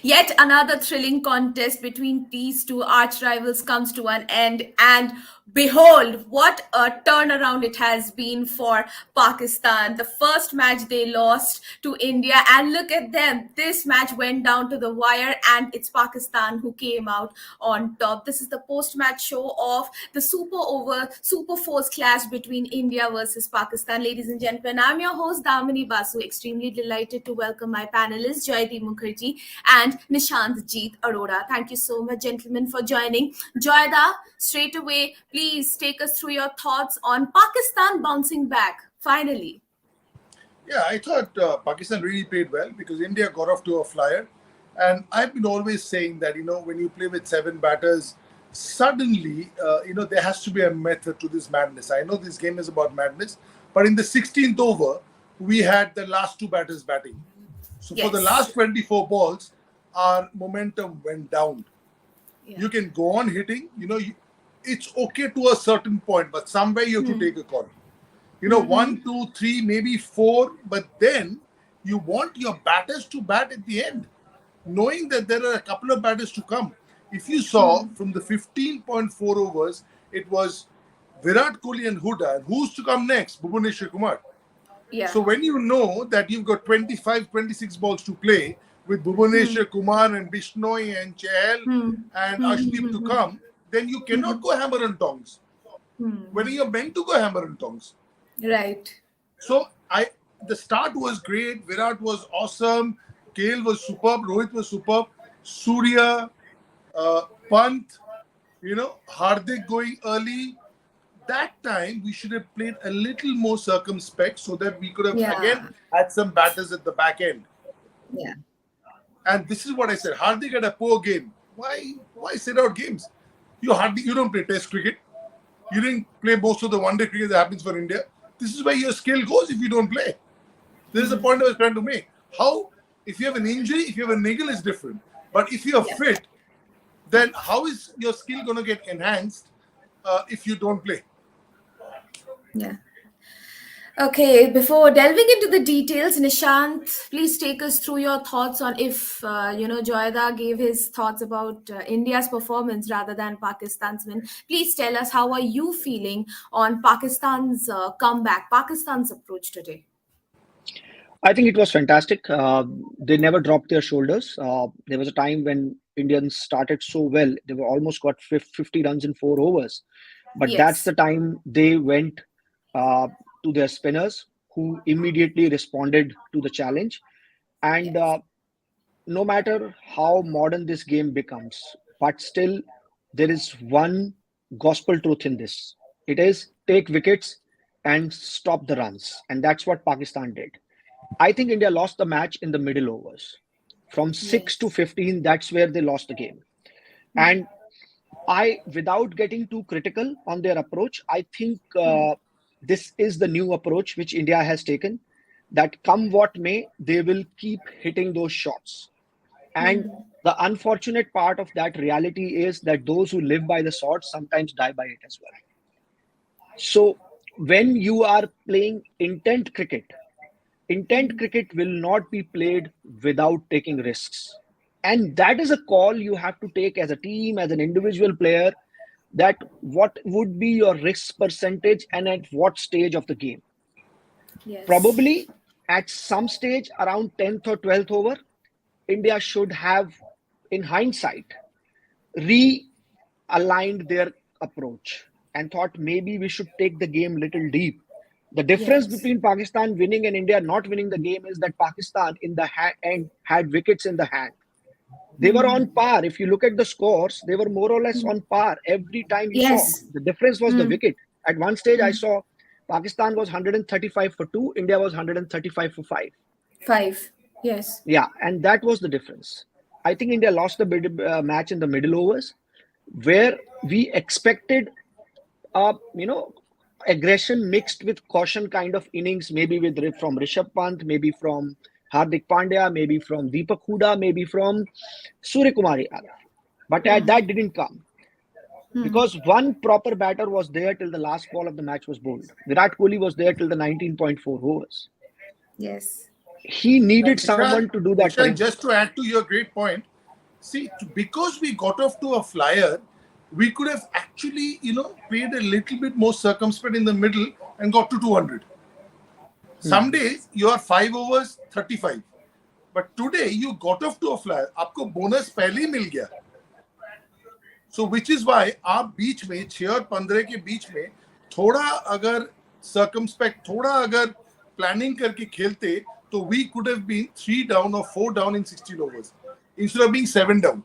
Yet another thrilling contest between these two arch rivals comes to an end, and behold, what a turnaround it has been for Pakistan. The first match they lost to India, and look at them. This match went down to the wire, and it's Pakistan who came out on top. This is the post match show of the Super Force clash between India versus Pakistan. Ladies and gentlemen, I'm your host, Damini Basu. Extremely delighted to welcome my panelists, Joydeep Mukherjee and Nishant Jeet Arora. Thank you so much, gentlemen, for joining. Joyda, straight away, please take us through your thoughts on Pakistan bouncing back, finally. Yeah, I thought Pakistan really played well because India got off to a flyer. And I've been always saying that, when you play with seven batters, suddenly, there has to be a method to this madness. I know this game is about madness, but in the 16th over, we had the last two batters batting. So for the Yes. last 24 balls, our momentum went down. Yeah. You can go on hitting, it's okay to a certain point, but somewhere you have to take a call. One, two, three, maybe four, but then you want your batters to bat at the end, knowing that there are a couple of batters to come. If you saw from the 15.4 overs, it was Virat Kohli and Huda, and who's to come next? Bhuvneshwar Kumar. Yeah. So when you know that you've got 25, 26 balls to play with Bhuvneshwar Kumar and Bishnoi and Chahal and Ashdeep to come, then you cannot go hammer and tongs. When you're meant to go hammer and tongs. Right. So the start was great. Virat was awesome. KL was superb. Rohit was superb. Surya, Pant, Hardik going early. That time we should have played a little more circumspect so that we could have again had some batters at the back end. Yeah. And this is what I said. Hardik had a poor game. Why sit out games? You don't play Test cricket. You didn't play most of the one-day cricket that happens for India. This is where your skill goes if you don't play. This is the point I was trying to make. If you have an injury, if you have a niggle, it's different. But if you're fit, then how is your skill going to get enhanced if you don't play? Yeah. Okay, before delving into the details, Nishant, please take us through your thoughts on if, Joyda gave his thoughts about India's performance rather than Pakistan's win. Please tell us, how are you feeling on Pakistan's comeback, Pakistan's approach today? I think it was fantastic. They never dropped their shoulders. There was a time when Indians started so well. They were almost got 50 runs in 4 overs. But that's Yes. the time they went to their spinners, who immediately responded to the challenge. And Yes. no matter how modern this game becomes, but still there is one gospel truth in this. It is take wickets and stop the runs. And that's what Pakistan did. I think India lost the match in the middle overs. From 6 to Yes. 15, that's where they lost the game. And without getting too critical on their approach, I think this is the new approach which India has taken, that come what may, they will keep hitting those shots. And the unfortunate part of that reality is that those who live by the sword sometimes die by it as well. So when you are playing intent cricket will not be played without taking risks. And that is a call you have to take as a team, as an individual player, that what would be your risk percentage and at what stage of the game. Yes. Probably at some stage around 10th or 12th over, India should have, in hindsight, realigned their approach and thought maybe we should take the game little deep. The difference Yes. between Pakistan winning and India not winning the game is that Pakistan in the end had wickets in the hand. They were on par. If you look at the scores, they were more or less on par every time you saw. Yes. The difference was the wicket. At one stage, I saw Pakistan was 135 for 2, India was 135 for 5. 5. Yes. Yeah, and that was the difference. I think India lost the match in the middle overs, where we expected, aggression mixed with caution kind of innings, maybe from Rishabh Pant, maybe from Hardik Pandya, maybe from Deepak Huda, maybe from Surya Kumar Yadav. But that didn't come. Because one proper batter was there till the last ball of the match was bowled. Virat Kohli was there till the 19.4 overs. Yes. He needed Nishant, someone to do that for him. Just to add to your great point, See, because we got off to a flyer, we could have actually, played a little bit more circumspect in the middle and got to 200. Some days you are 5 overs, 35. But today you got off to a flyer. आपको bonus पहले ही मिल गया. So which is why आप बीच में 6 और 15 के बीच में थोड़ा अगर circumspect, थोड़ा अगर planning करके खेलते, तो we could have been 3 down or 4 down in 16 overs instead of being 7 down.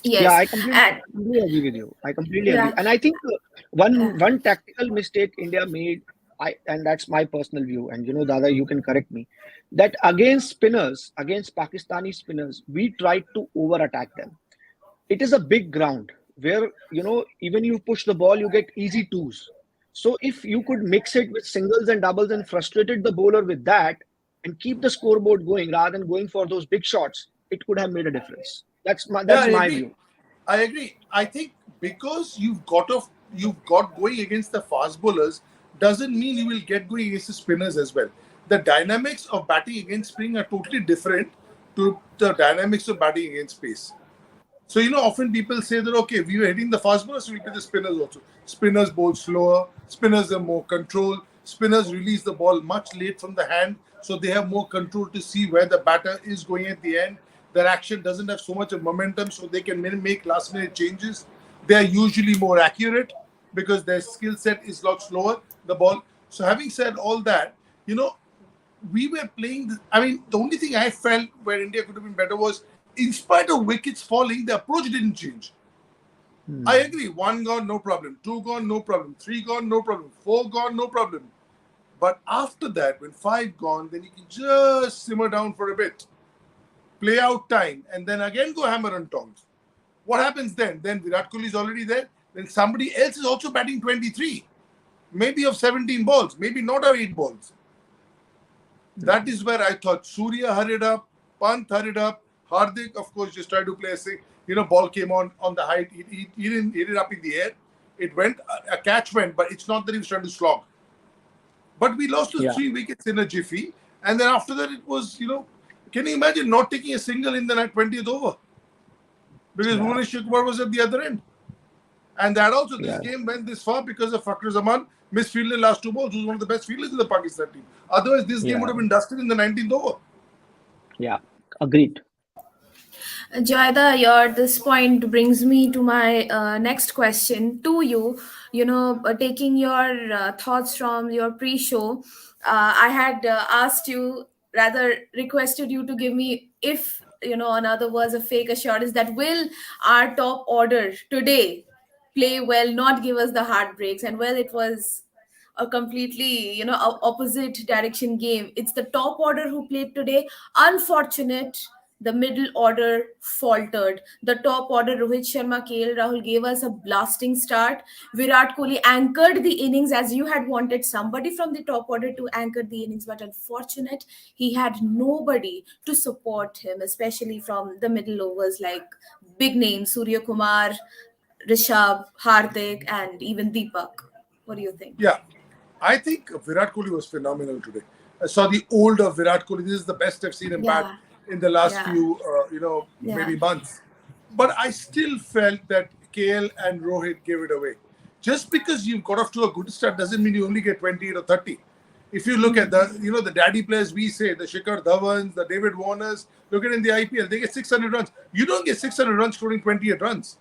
Yeah, Yes, I completely agree with you. I completely agree, yeah, and I think one tactical mistake India made, and that's my personal view, and Dada, you can correct me, that against spinners, against Pakistani spinners, we tried to over attack them. It is a big ground where even you push the ball, you get easy twos. So if you could mix it with singles and doubles and frustrated the bowler with that, and keep the scoreboard going rather than going for those big shots, it could have made a difference. Yeah, That's my view. I agree. I think because you've got going against the fast bowlers doesn't mean you will get going against the spinners as well. The dynamics of batting against spin are totally different to the dynamics of batting against pace. So, often people say that, okay, we were hitting the fast bowlers, so we'll play the spinners also. Spinners bowl slower, spinners have more control, spinners release the ball much late from the hand, so they have more control to see where the batter is going at the end. Their action doesn't have so much of momentum, so they can make last minute changes. They are usually more accurate because their skill set is a lot slower, the ball. So having said all that, we were playing, the only thing I felt where India could have been better was, in spite of wickets falling, the approach didn't change. I agree. 1 gone, no problem. 2 gone, no problem. 3 gone, no problem. 4 gone, no problem. But after that, when 5 gone, then you can just simmer down for a bit. Play out time, and then again go hammer and tongs. What happens then? Then Virat Kohli is already there. Then somebody else is also batting 23. Maybe of 17 balls, maybe not of 8 balls. That is where I thought Surya hurried up, Pant hurried up, Hardik, of course, just tried to play a sing. Ball came on the height. He didn't hit it up in the air. It went, a catch went, but it's not that he was trying to slog. But we lost to 3 wickets in a jiffy. And then after that, it was, can you imagine not taking a single in the 20th over? Because Bhuvanesh Kumar was at the other end. And that also, this game went this far because of Fakhar Zaman misfielded last 2 balls, who's one of the best fielders in the Pakistan team. Otherwise, this game would have been dusted in the 19th over. Yeah, agreed. Jaida, this point brings me to my next question to you. Taking your thoughts from your pre-show, I had asked you, rather requested you to give me, if in other words, a fake assurance that will our top order today play well, not give us the heartbreaks. And well, it was a completely opposite direction game. It's the top order who played today. Unfortunate, the middle order faltered. The top order, Rohit Sharma, KL Rahul, gave us a blasting start. Virat Kohli anchored the innings, as you had wanted somebody from the top order to anchor the innings, but unfortunate, he had nobody to support him, especially from the middle overs, like big names Surya Kumar, Rishabh, Hardik, and even Deepak. What do you think? Yeah, I think Virat Kohli was phenomenal today. I saw the older Virat Kohli. This is the best I've seen him bat in the last few, maybe months. But I still felt that KL and Rohit gave it away. Just because you've got off to a good start doesn't mean you only get 28 or 30. If you look at the daddy players, we say, the Shikhar Dhawans, the David Warners, look at in the IPL, they get 600 runs. You don't get 600 runs scoring 28 runs.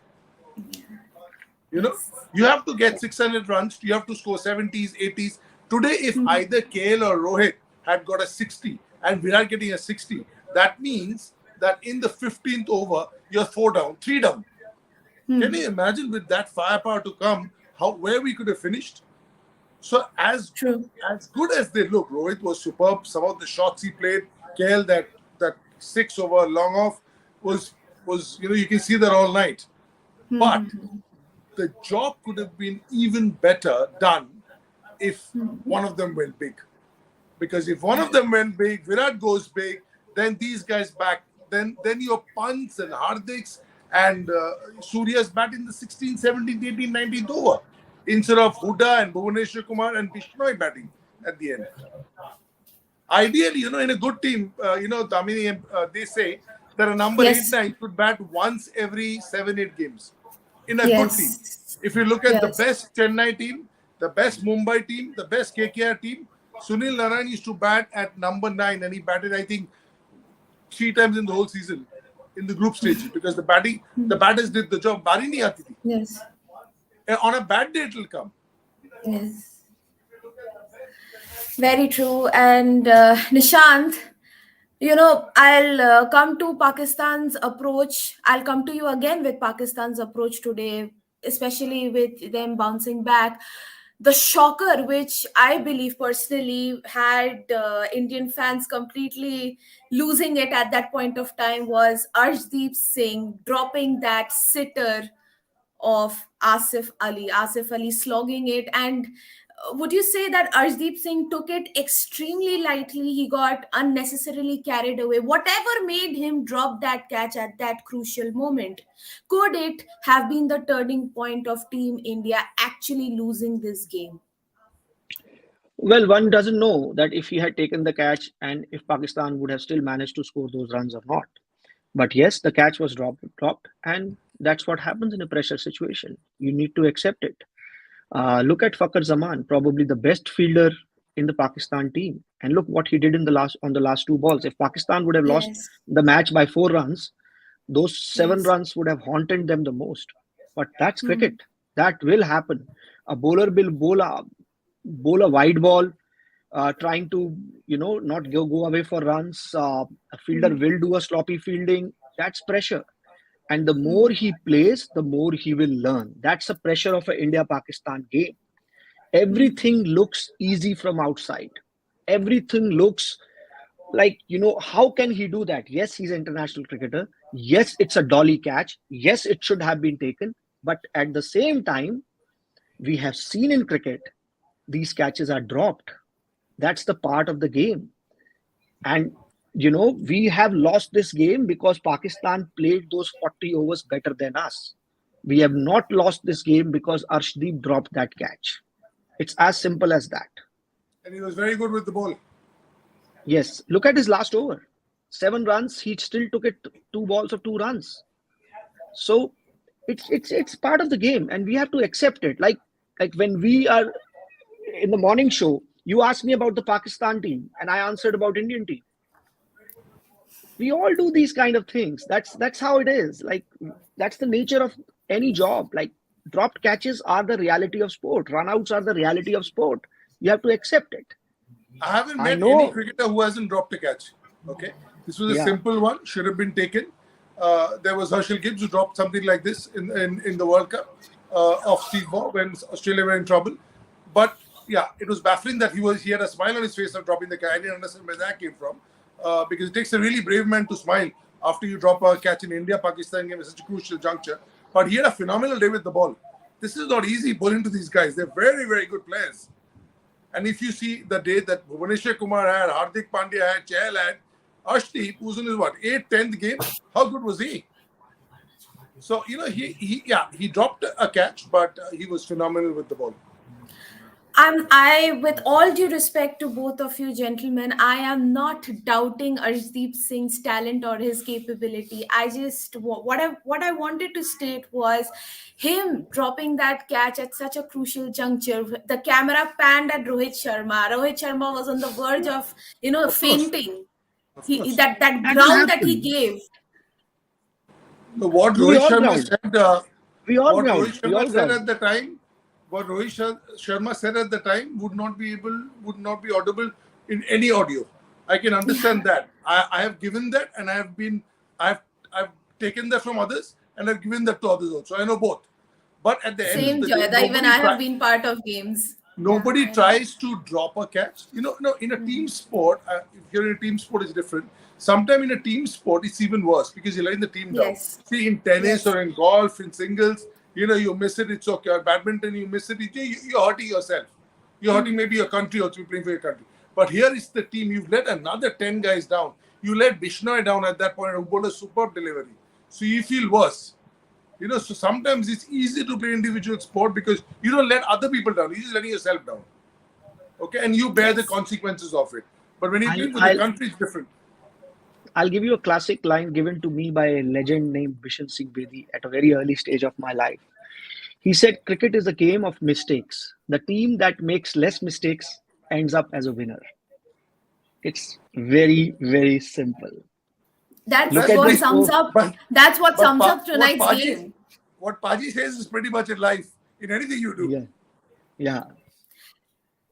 You have to get 600 runs. You have to score 70s, 80s. Today, if either KL or Rohit had got a 60 and Virat getting a 60, that means that in the 15th over, you're 4 down, 3 down. Can you imagine with that firepower to come, where we could have finished? So as good as they look, Rohit was superb. Some of the shots he played, KL, that 6 over long off was you can see that all night. But the job could have been even better done if one of them went big. Because if one of them went big, Virat goes big, then these guys back, then your Pants and Hardiks and Surya's bat in the 16th, 17th, 18th, 19th over, instead of Huda and Bhuvanesh Kumar and Bishnoi batting at the end. Ideally, in a good team, they say that a number 8, Yes. 9 should bat once every 7, 8 games in a good team. Yes. If you look at the Yes. best Chennai team, the best Mumbai team, the best KKR team, Sunil Narayan used to bat at number 9, and he batted, I think, 3 times in the whole season in the group stages because the batters did the job. Bari nahi aati thi. Yes. And on a bad day, it will come. Yes. Very true. And Nishant, I'll come to Pakistan's approach. I'll come to you again with Pakistan's approach today, especially with them bouncing back. The shocker, which I believe personally had Indian fans completely losing it at that point of time, was Arshdeep Singh dropping that sitter of Asif Ali. Asif Ali slogging it. And would you say that Arshdeep Singh took it extremely lightly? He got unnecessarily carried away. Whatever made him drop that catch at that crucial moment? Could it have been the turning point of Team India actually losing this game? Well, one doesn't know that if he had taken the catch and if Pakistan would have still managed to score those runs or not. But yes, the catch was dropped, and that's what happens in a pressure situation. You need to accept it. Look at Fakhar Zaman, probably the best fielder in the Pakistan team, and look what he did on the last 2 balls. If Pakistan would have lost Yes. the match by 4 runs, those 7 runs Yes. would have haunted them the most. But that's Hmm. cricket. That will happen. A bowler will bowl a wide ball, trying to not go away for runs. A fielder Hmm. will do a sloppy fielding. That's pressure. And the more Hmm. he plays, the more he will learn. That's the pressure of an India-Pakistan game. Hmm. Everything looks easy from outside. Everything looks like, how can he do that? Yes, he's an international cricketer. Yes, it's a dolly catch. Yes, it should have been taken. But at the same time, we have seen in cricket, these catches are dropped. That's the part of the game. And we have lost this game because Pakistan played those 40 overs better than us. We have not lost this game because Arshdeep dropped that catch. It's as simple as that. And he was very good with the ball. Yes, look at his last over. 7 runs, he still took it 2 balls of 2 runs. So it's part of the game, and we have to accept it. Like when we are in the morning show, you asked me about the Pakistan team, and I answered about Indian team. We all do these kind of things. That's how it is. Like, that's the nature of any job. Like, dropped catches are the reality of sport. Runouts are the reality of sport. You have to accept it. I haven't I met any know. cricketer who hasn't dropped a catch. Okay, this was a Yeah. simple one, should have been taken. There was Herschel Gibbs who dropped something like this in the World Cup off Steve Waugh when Australia were in trouble. But yeah, it was baffling that he had a smile on his face of dropping the catch. I didn't understand where that came from because it takes a really brave man to smile after you drop a catch in India-Pakistan game at such a crucial juncture. But he had a phenomenal day with the ball. This is not easy bowling to these guys. They're very, very good players. And if you see the day that Bhuvaneshwar Kumar had, Hardik Pandya had, Chahal had, Arshdeep, who's in his 8th, 10th game, how good was he? So, he dropped a catch, but he was phenomenal with the ball. With all due respect to both of you gentlemen, I am not doubting Arshdeep Singh's talent or his capability. I just what I wanted to state was him dropping that catch at such a crucial juncture. The camera panned at Rohit Sharma. Rohit Sharma was on the verge of Of course. fainting. Of He course. that That will ground that he happen. gave. What We Rohit all Sharma ground. said, We all what ground. Rohit We Sharma all said ground. at the time, what Sharma said at the time would not be audible in any audio. I can understand that. I have given that, and I've taken that from others, and I've given that to others also. I know both. But at the end of Same, the day, Joyada. Even I have been part of games. Yeah, nobody I know. tries to drop a catch. No, in a team sport, if you're in a team sport, it's different. Sometimes in a team sport, it's even worse because you're letting the team down. Yes. See, in tennis Yes. or in golf, in singles, you miss it, it's okay. Or badminton, you miss it, you're hurting yourself. You're hurting maybe your country also, you're playing for your country. But here is the team, you've let another 10 guys down. You let Bishnoi down at that point, who bowled a superb delivery. So you feel worse. So sometimes it's easy to play individual sport because you don't let other people down. You're just letting yourself down. Okay, and you bear the Yes. consequences of it. But when you're I'll playing for the I'll country, it's different. I'll give you a classic line given to me by a legend named Singh at a very early stage of my life. He said, "Cricket is a game of mistakes. The team that makes less mistakes ends up as a winner." It's very, very simple. That's Look That's at what the pretty. sums score. up. But That's what but sums pa, up tonight's game. What Paji says is pretty much in life in anything you do. Yeah, yeah,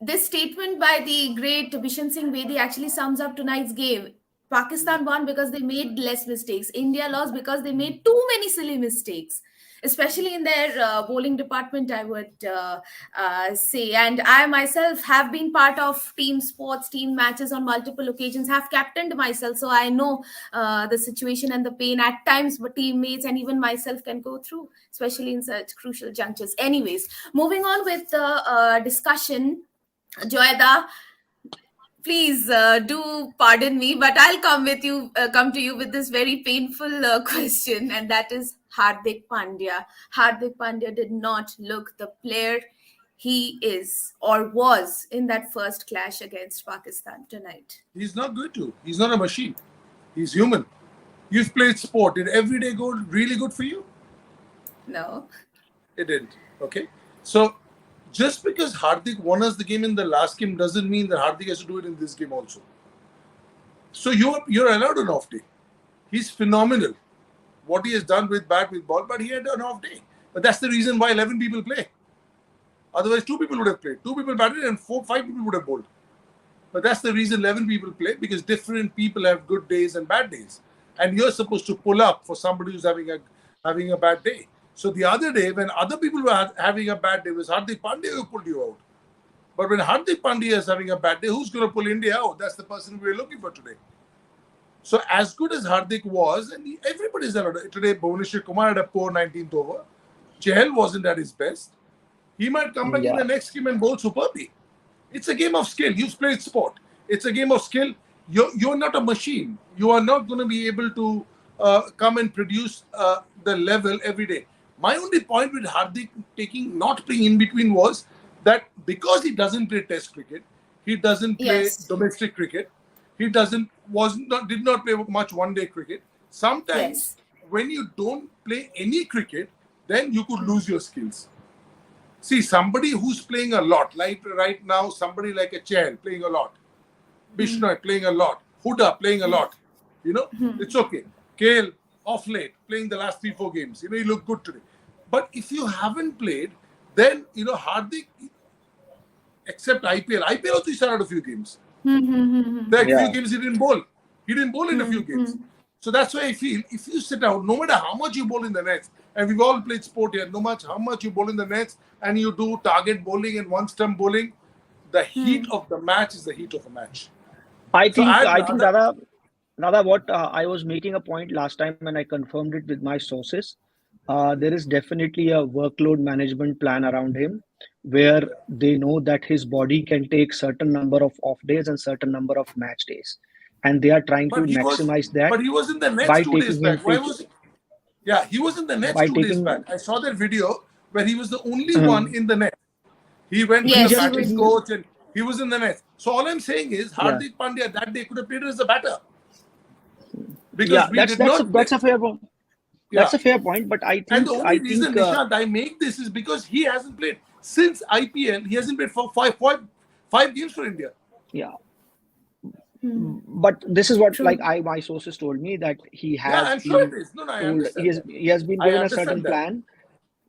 This statement by the great Bishan Singh Bedi actually sums up tonight's game. Pakistan won because they made less mistakes. India lost because they made too many silly mistakes, especially in their bowling department, I would say. And I myself have been part of team sports, team matches on multiple occasions, have captained myself. So I know the situation and the pain at times what teammates and even myself can go through, especially in such crucial junctures. Anyways, moving on with the discussion. Joyda, please do pardon me, but I'll come to you with this very painful question, and that is Hardik Pandya. Hardik Pandya did not look the player he is or was in that first clash against Pakistan tonight. He's not good to. He's not a machine. He's human. You've played sport. Did every day go really good for you? No. It didn't. Okay. So just because Hardik won us the game in the last game doesn't mean that Hardik has to do it in this game also. So you're allowed an off day. He's phenomenal. What he has done with bat, with ball, but he had an off day. But that's the reason why 11 people play. Otherwise, 2 people would have played. 2 people batted and 5 people would have bowled. But that's the reason 11 people play, because different people have good days and bad days. And you're supposed to pull up for somebody who's having a bad day. So the other day, when other people were having a bad day, it was Hardik Pandya who pulled you out. But when Hardik Pandya is having a bad day, who's going to pull India out? That's the person we're looking for today. So as good as Hardik was, and everybody's allowed. Today, Bhuvaneshwar Kumar had a poor 19th over. Chahal wasn't at his best. He might come back in yeah. the next game and bowl superbly. It's a game of skill. You've played sport. It's a game of skill. You're not a machine. You are not going to be able to come and produce the level every day. My only point with Hardik not playing in between was that because he doesn't play Test cricket, he doesn't play Yes. domestic cricket, he did not play much one-day cricket. Sometimes Yes. when you don't play any cricket, then you could lose your skills. See, somebody who's playing a lot, like right now, somebody like a Chahal playing a lot, Bishnoi playing a lot, Huda playing a lot, it's okay. Kale off late, playing the last 3-4 games, he looked good today. But if you haven't played, then, Hardik, except IPL also he started a few games. There are a few games he didn't bowl. He didn't bowl in a few games. So that's why I feel if you sit out, no matter how much you bowl in the nets, and we've all played sport here, no matter how much you bowl in the nets and you do target bowling and one stump bowling, the heat of the match is the heat of a match. I So think, I'd I think, rather, Dada, what I was making a point last time and I confirmed it with my sources. There is definitely a workload management plan around him where they know that his body can take certain number of off days and certain number of match days. And they are trying to but maximize that he was in the nets by 2 days taking him back. Why to, was Yeah, he was in the nets by 2 days taking, back. I saw that video where he was the only one um, in the net. He went with he the Yes, he just, batting was. he, coach and he was in the net. So all I'm saying is yeah, Hardik Pandya that day could have played as a batter because yeah, we did not play. that's a fair point. Yeah. That's a fair point, but And the only reason, Nishant, I make this is because he hasn't played since IPL. He hasn't played for five games for India. yeah. Hmm. But this is what, like, True. my sources told me that he Yeah, has I'm sure been it is. No, I told, understand that. he has been I given a understand certain that. plan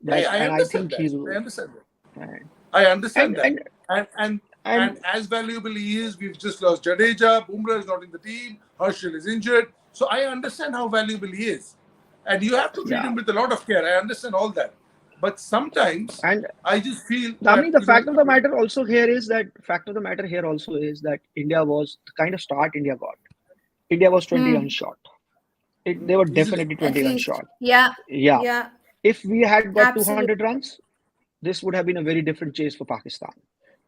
Yeah, that, I and I understand think that. he's, I understand that. and I understand that. and And and and and as valuable he is, we've just lost Jadeja. Bumrah is not in the team. Herschel is injured. So I understand how valuable he is. And you have to treat yeah, him with a lot of care. I understand all that. But sometimes and I just feel I that, mean, the fact of the matter also here is that India was the kind of start India got. India was 20 runs Hmm. short. They were easily. definitely At 20 runs least. short. Yeah. Yeah. Yeah. If we had got Absolutely. 200 runs, this would have been a very different chase for Pakistan.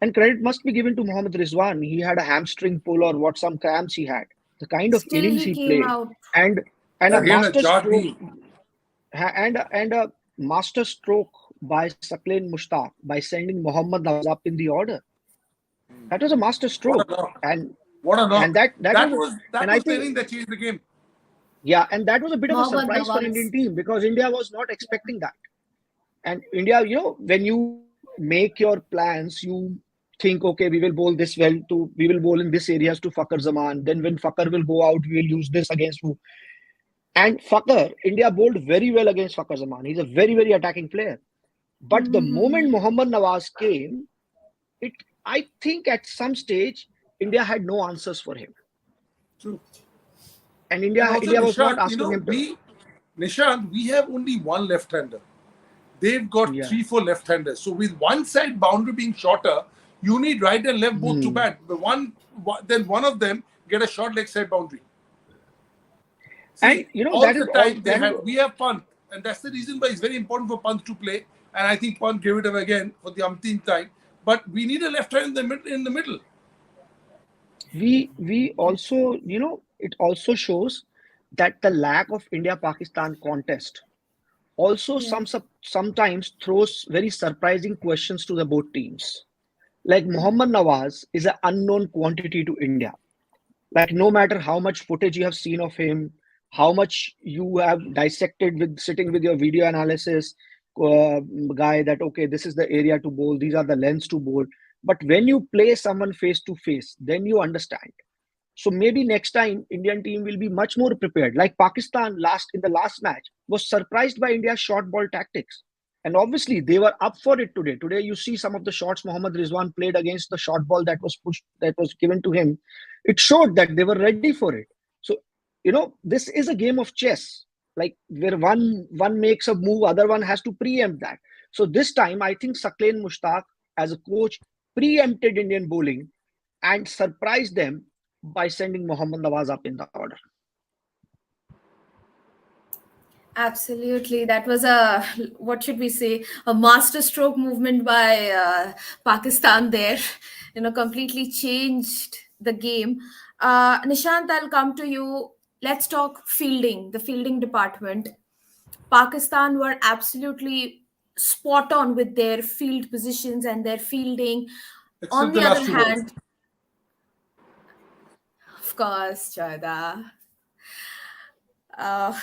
And credit must be given to Mohammad Rizwan. He had a hamstring pull or what some cramps he had. The kind of Still, innings he he came played, out. and and a Again, a master Jard stroke, knee. and a master stroke by Saqlain Mushtaq by sending Mohammad Nawaz up in the order. That was a master What stroke, a knock. and What a knock. and that That was, was and that I was the think, inning that changed the game. Yeah, and that was a bit of a Mohammad surprise for Nawaz. Indian team because India was not Yeah. expecting that. And India, when you make your plans, you think, okay, we will bowl this well to, we will bowl in this areas to Fakhar Zaman. Then when Fakhar will go out, we will use this against who. And Fakhar, India bowled very well against Fakhar Zaman. He's a very, very attacking player. But the Mm-hmm. moment Mohammad Nawaz came, it I think at some stage India had no answers for him, True. and And India also, India was not Nishant, asking him to. Nishant, we have only one left-hander. They've got Yeah. three, four left-handers. So with one side boundary being shorter, you need right and left both to Hmm. bat. Then one of them get a short leg side boundary. And See, all that the is all time that is we have Pant, and that's the reason why it's very important for Pant to play. And I think Pant gave it away again for the umpteenth time. But we need a left hand in the mid in the middle. we also, it also shows that the lack of India Pakistan contest also Yeah. sometimes throws very surprising questions to the both teams. Like Mohammad Nawaz is an unknown quantity to India. Like no matter how much footage you have seen of him, how much you have dissected with sitting with your video analysis uh, guy, that okay, this is the area to bowl, these are the lengths to bowl. But when you play someone face to face, then you understand. So maybe next time Indian team will be much more prepared. Like Pakistan last in the last match was surprised by India's short ball tactics. And obviously they were up for it today. Today you see some of the shots Mohammad Rizwan played against the short ball that was pushed, that was given to him. It showed that they were ready for it. So, this is a game of chess. Like where one makes a move, other one has to preempt that. So this time I think Sakleen Mushtaq as a coach preempted Indian bowling and surprised them by sending Mohammad Nawaz up in the order. Absolutely. That was a, what should we say, a masterstroke movement by Pakistan there. Completely changed the game. Nishant, I'll come to you. Let's talk fielding, the fielding department. Pakistan were absolutely spot on with their field positions and their fielding. On Except the the last other two balls. hand, of course, Chada. Uh,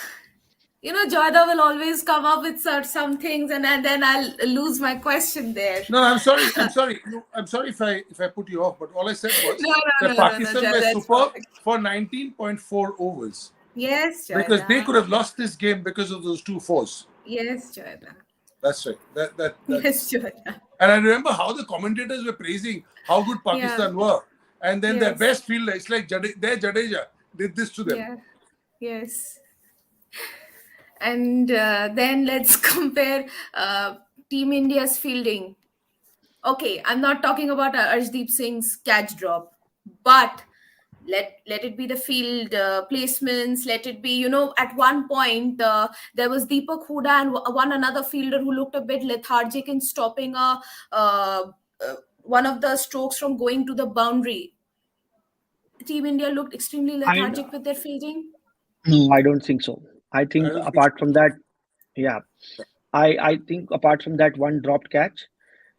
Joyda will always come up with some things, and then I'll lose my question there. No, I'm sorry. I'm sorry. No, I'm sorry if I put you off. But all I said was No, no, that no, no, no, Pakistan were Joyda, it's superb perfect. for 19.4 overs Yes, because they Joyda. could have lost this game because of those two fours. Yes, Joyda. That's right. Yes, That's. Joyda. And I remember how the commentators were praising how good Yeah. Pakistan were, and then their Yes. best fielder, it's like their Jadeja did this to them. Yeah. Yes. And then let's compare Team India's fielding. Okay, I'm not talking about Arshdeep Singh's catch drop, but let it be the field placements. Let it be, at one point there was Deepak Huda and one another fielder who looked a bit lethargic in stopping one of the strokes from going to the boundary. Team India looked extremely I lethargic with their fielding. No, I don't think so. I I think don't think apart from that, yeah, I think apart from that one dropped catch,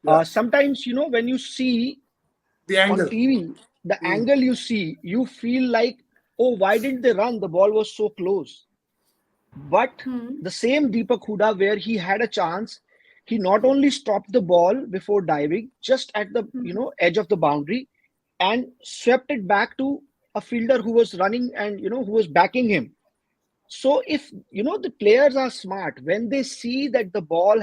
yeah, sometimes when you see the on angle. TV the Mm. angle you see, you feel like, oh, why didn't they run? The ball was so close. But Hmm. the same Deepak Huda, where he had a chance, he not only stopped the ball before diving, just at the Hmm. edge of the boundary, and swept it back to a fielder who was running and who was backing him. So if the players are smart, when they see that the ball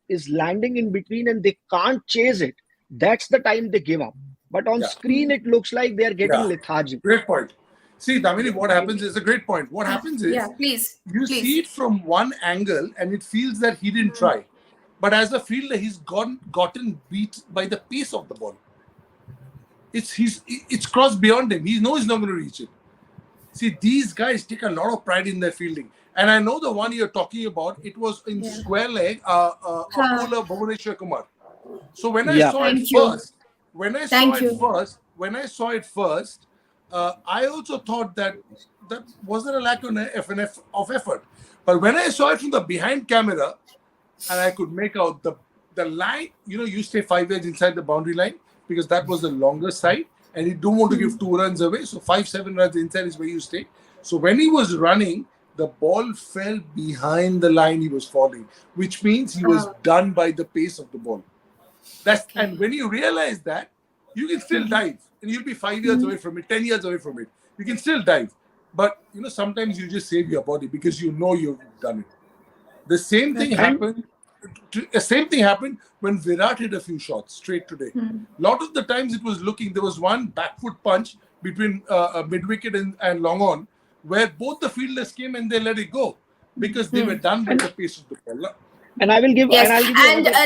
is landing in between and they can't chase it, that's the time they give up. But on Yeah, screen, it looks like they are getting yeah. lethargic. Great point. See, They, Damini, what they, happens is a great point. What happens Yeah, is please, you see please. it from one angle and it feels that he didn't Hmm. try. But as a fielder, he's gotten beat by the pace of the ball. It's crossed beyond him. He knows he's not going to reach it. See, these guys take a lot of pride in their fielding. And I know the one you're talking about, it was in Yeah. square leg, a Huh. bowler, Bhuvaneshwar Kumar. So when I yeah, saw it Thank you. first, when I saw Thank it you. first, when I saw it first, I also thought that wasn't a lack of effort. But when I saw it from the behind camera, and I could make out the line, you stay 5 yards inside the boundary line because that was the longer side, and you don't want to give 2 runs away. So 5-7 runs inside is where you stay. So when he was running, the ball fell behind the line he was falling, which means he was Oh, done by the pace of the ball. And okay. when you realize that, you can still dive, and you'll be 5 years away from it, 10 years away from it. You can still dive, but sometimes you just save your body because you know you've done it. The same thing Okay. And happened. The same thing happened when Virat hit a few shots straight today. Lot of the times it was looking. There was one back foot punch between mid wicket and long on, where both the fielders came and they let it go because they were done by and the pace of the ball. and I will give Yes, and I'll give you and another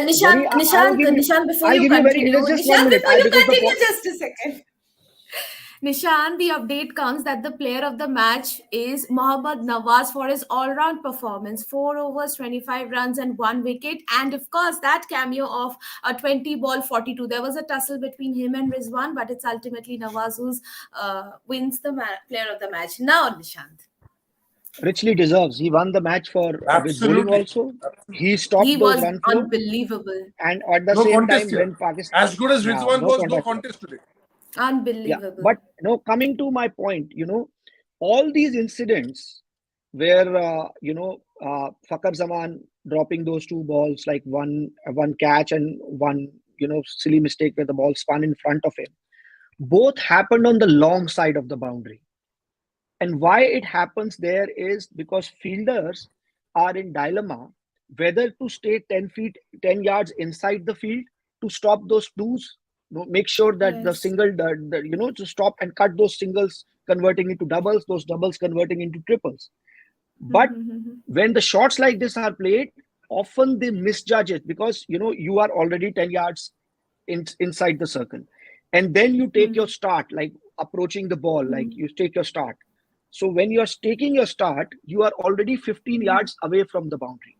very I will give you Nishant, before I'll you give you very continue, just 1 minute. I because the just a second. Nishant, the update comes that the player of the match is Mohammad Nawaz for his all-round performance, 4 overs, 25 runs, and 1 wicket, and of course that cameo of a 20 ball 42. There was a tussle between him and Rizwan, but it's ultimately Nawaz who wins the player of the match. Now, Nishant, richly deserves. He won the match for with bowling Absolutely. also. Absolutely. He he stopped those was run flow, unbelievable, and at the No same contest time here. when Pakistan, As good as yeah, Rizwan no was, no contest. contest today. Yeah, unbelievable. but coming to my point, all these incidents where Fakar Zaman dropping those two balls, like one catch and one silly mistake where the ball spun in front of him, both happened on the long side of the boundary. And why it happens there is because fielders are in dilemma whether to stay 10 feet, 10 yards inside the field to stop those twos, make sure that the Yes. single, to stop and cut those singles converting into doubles, those doubles converting into triples. But when the shots like this are played, often they misjudge it because you are already 10 yards inside the circle, and then you take your start, like approaching the ball, like you take your start. So when you're taking your start, you are already 15 yards away from the boundary.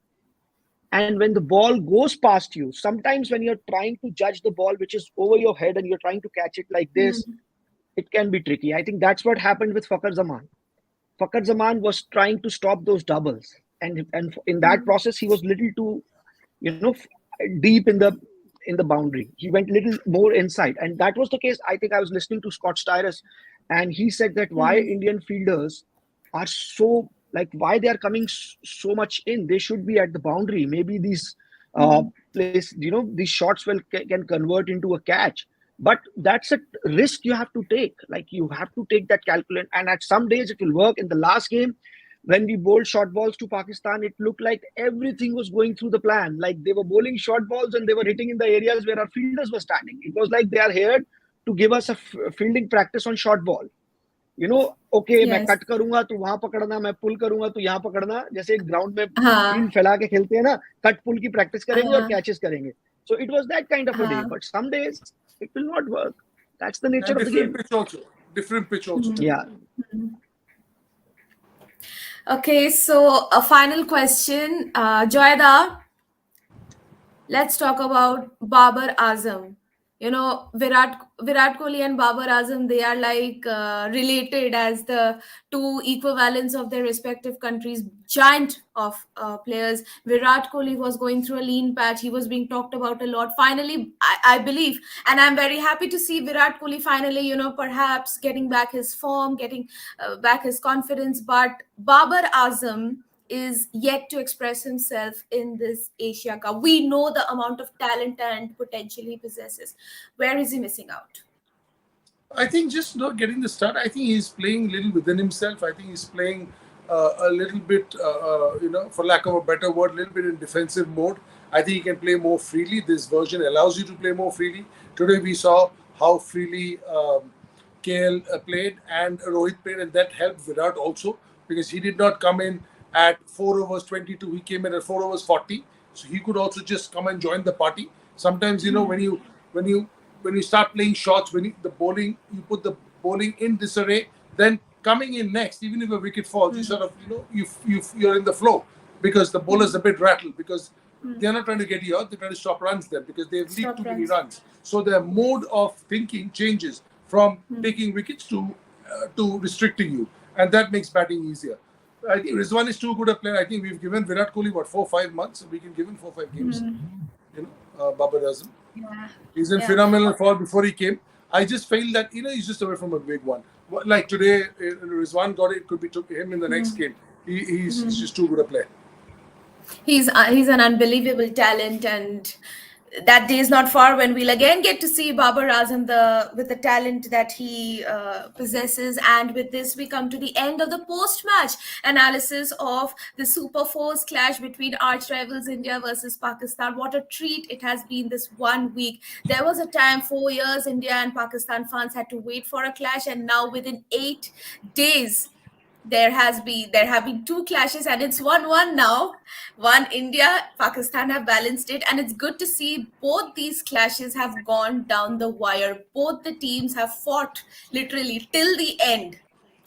And when the ball goes past you, sometimes when you're trying to judge the ball, which is over your head, and you're trying to catch it like this, it can be tricky. I think that's what happened with Fakar Zaman. Fakar Zaman was trying to stop those doubles, and in that process, he was little too, you know, deep in the boundary. He went little more inside, and that was the case. I think I was listening to Scott Styrus, and he said that why Indian fielders are so, like, why they are coming so much in. They should be at the boundary. Maybe these these shots can convert into a catch. But that's a risk you have to take. Like, you have to take that calculate, and at some days it will work. In the last game, when we bowled short balls to Pakistan, it looked like everything was going through the plan. Like, they were bowling short balls and they were hitting in the areas where our fielders were standing. It was like they are here to give us a fielding practice on short ball. Okay, मैं Yes. Cut करूंगा तो वहां पकड़ना, मैं पुल करूंगा तो यहाँ पकड़ना, जैसे एक ग्राउंड में हाँ फील्ड फैला के खेलते हैं ना, कट पुल की प्रैक्टिस करेंगे और हाँ कैचेस करेंगे. So it was that kind of a day. हाँ. But some days it will not work. That's the nature And of the different game. pitch also. Different pitch also today. Yeah. Okay, so a final question, Joyda. Let's talk about Babar Azam. Virat Kohli and Babar Azam, they are like related as the two equivalents of their respective countries, giant of players. Virat Kohli was going through a lean patch. He was being talked about a lot. Finally, I believe, and I'm very happy to see Virat Kohli finally, perhaps getting back his form, getting back his confidence. But Babar Azam is yet to express himself in this Asia Cup. We know the amount of talent and potential he possesses. Where is he missing out? I think just not getting the start. I think he's playing a little within himself. I think he's playing a little bit, for lack of a better word, a little bit in defensive mode. I think he can play more freely. This version allows you to play more freely. Today we saw how freely KL played and Rohit played, and that helped Virat also because he did not come in at 4 overs 22. He came in at 4 overs 40, so he could also just come and join the party. Sometimes when you start playing shots, the bowling, you put the bowling in disarray, then coming in next, even if a wicket falls, you sort of you're in the flow because the bowler's a bit rattled because they're not trying to get you out, they're trying to stop runs then because they've leaked Stop too many runs. runs. So their mode of thinking changes from taking wickets to restricting you, and that makes batting easier. I think Rizwan is too good a player. I think we've given Virat Kohli 4-5 months. We can give him 4-5 games. Babar Azam. Yeah. He's in Yeah. phenomenal form before he came. I just feel that he's just away from a big one. Like today, Rizwan got it. Could be to him in the next game. He's just too good a player. He's an unbelievable talent, and that day is not far when we'll again get to see Babar Azam with the talent that he possesses. And with this, we come to the end of the post-match analysis of the Super Fours clash between arch rivals India versus Pakistan. What a treat it has been this 1 week. There was a time, 4 years, India and Pakistan fans had to wait for a clash, and now within 8 days there have been two clashes, and it's 1-1 now. One India, Pakistan have balanced it, and it's good to see both these clashes have gone down the wire. Both the teams have fought literally till the end,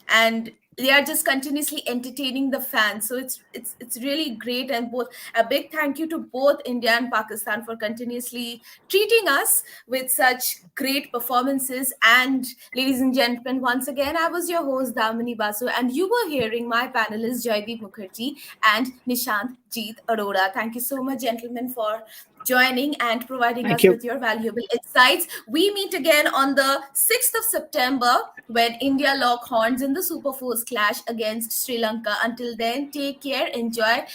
and they are just continuously entertaining the fans. So it's really great, and both a big thank you to both India and Pakistan for continuously treating us with such great performances. And ladies and gentlemen, once again, I was your host Damini Basu, and you were hearing my panelists Joydeep Mukherjee and Nishant Jeet Arora. Thank you so much, gentlemen, for joining and providing Thank us you. with your valuable insights. We meet again on the 6th of September when India lock horns in the Super Fours clash against Sri Lanka. Until then, take care, enjoy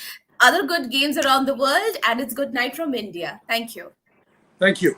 other good games around the world, and it's good night from India. Thank you. Thank you.